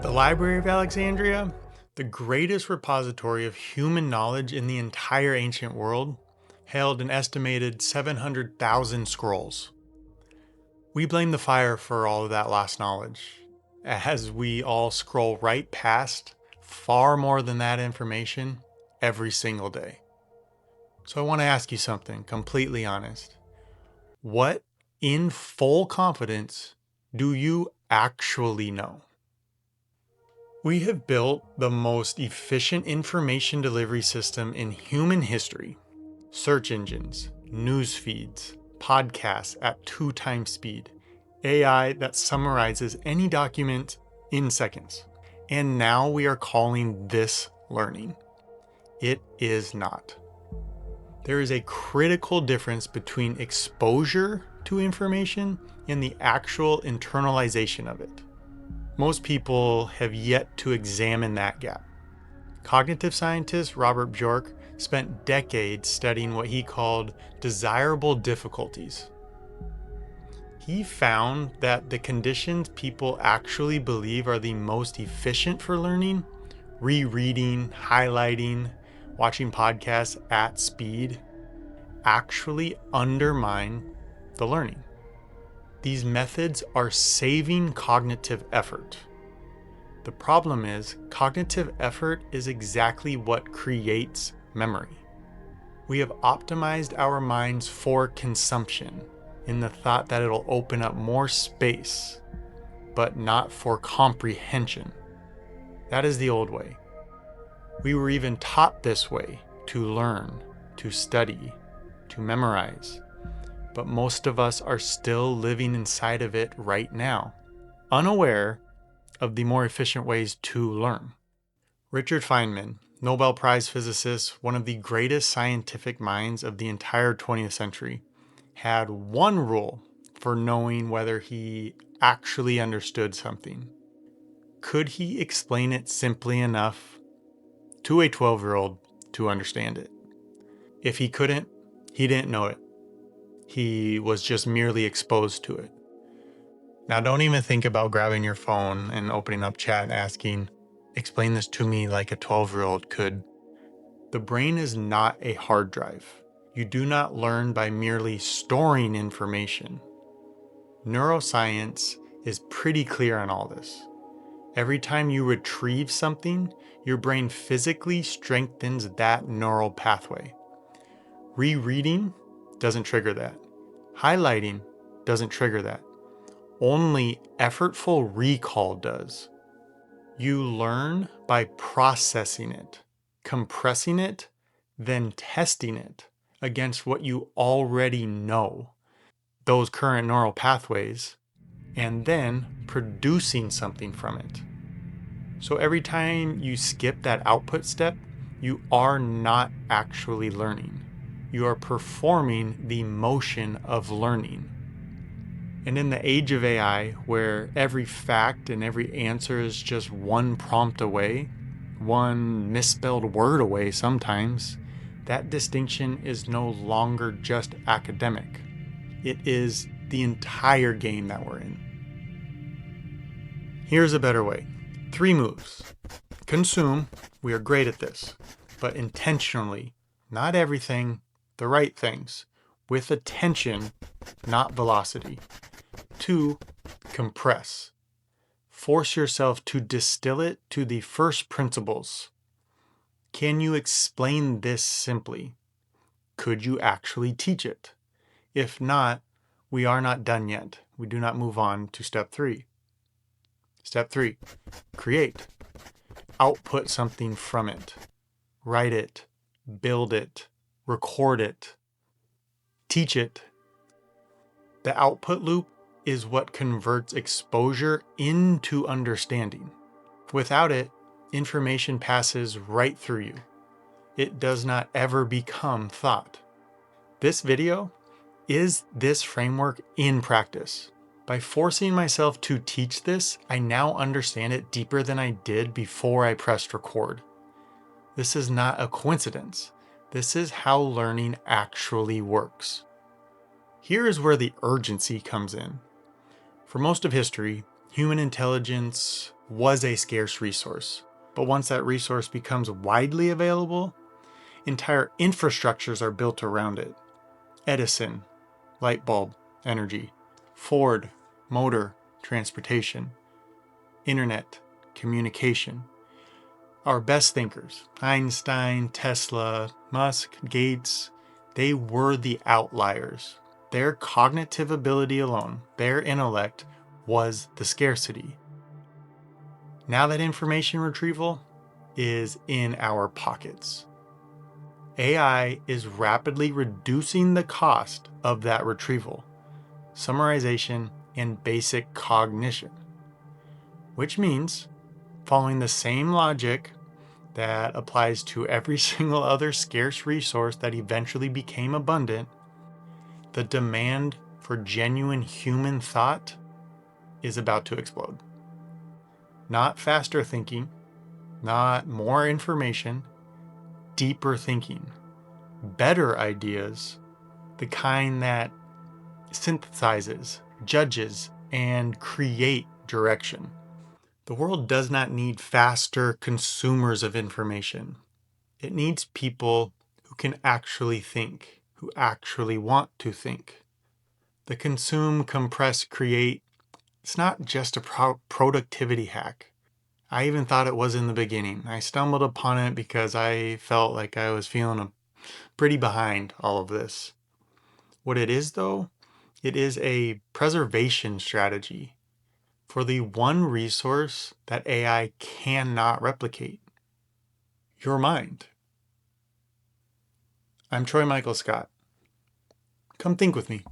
The Library of Alexandria, the greatest repository of human knowledge in the entire ancient world, held an estimated 700,000 scrolls. We blame the fire for all of that lost knowledge, as we all scroll right past far more than that information every single day. So I want to ask you something completely honest. What, in full confidence, do you actually know? We have built the most efficient information delivery system in human history. Search engines, news feeds, podcasts at 2 times speed, AI that summarizes any document in seconds. And now we are calling this learning. It is not. There is a critical difference between exposure to information and the actual internalization of it. Most people have yet to examine that gap. Cognitive scientist Robert Bjork spent decades studying what he called desirable difficulties. He found that the conditions people actually believe are the most efficient for learning, rereading, highlighting, watching podcasts at speed, actually undermine the learning. These methods are saving cognitive effort. The problem is, cognitive effort is exactly what creates memory. We have optimized our minds for consumption in the thought that it'll open up more space, but not for comprehension. That is the old way. We were even taught this way to learn, to study, to memorize. But most of us are still living inside of it right now, unaware of the more efficient ways to learn. Richard Feynman, Nobel Prize physicist, one of the greatest scientific minds of the entire 20th century, had one rule for knowing whether he actually understood something. Could he explain it simply enough to a 12-year-old to understand it? If he couldn't, he didn't know it. He was just merely exposed to it. Now, don't even think about grabbing your phone and opening up chat and asking, explain this to me like a 12-year-old could. The brain is not a hard drive. You do not learn by merely storing information. Neuroscience is pretty clear on all this. Every time you retrieve something, your brain physically strengthens that neural pathway. Rereading doesn't trigger that. Highlighting doesn't trigger that. Only effortful recall does. You learn by processing it, compressing it, then testing it against what you already know, those current neural pathways, and then producing something from it. So every time you skip that output step, you are not actually learning. You are performing the motion of learning. And in the age of AI, where every fact and every answer is just one prompt away, one misspelled word away sometimes, that distinction is no longer just academic. It is the entire game that we're in. Here's a better way. 3 moves. Consume, we are great at this, but intentionally, not everything, the right things, with attention, not velocity. 2, compress. Force yourself to distill it to the first principles. Can you explain this simply? Could you actually teach it? If not, we are not done yet. We do not move on to step 3. Step 3, create. Output something from it. Write it, build it, record it, teach it. The output loop is what converts exposure into understanding. Without it, information passes right through you. It does not ever become thought. This video is this framework in practice. By forcing myself to teach this, I now understand it deeper than I did before I pressed record. This is not a coincidence. This is how learning actually works. Here is where the urgency comes in. For most of history, Human intelligence was a scarce resource, but once that resource becomes widely available, entire infrastructures are built around it. Edison, light bulb, energy. Ford, motor, transportation. Internet, communication. Our best thinkers, Einstein, Tesla, Musk, Gates, they were the outliers. Their cognitive ability alone, their intellect, was the scarcity. Now that information retrieval is in our pockets. AI is rapidly reducing the cost of that retrieval, summarization, and basic cognition, which means, following the same logic that applies to every single other scarce resource that eventually became abundant, the demand for genuine human thought is about to explode. Not faster thinking, not more information, deeper thinking, better ideas, the kind that synthesizes, judges, and create direction. The world does not need faster consumers of information. It needs people who can actually think, who actually want to think. The consume, compress, create, it's not just a productivity hack. I even thought it was in the beginning. I stumbled upon it because I felt like I was feeling pretty behind all of this. What it is, though, it is a preservation strategy for the one resource that AI cannot replicate: your mind. I'm Troy Michael Scott. Come think with me.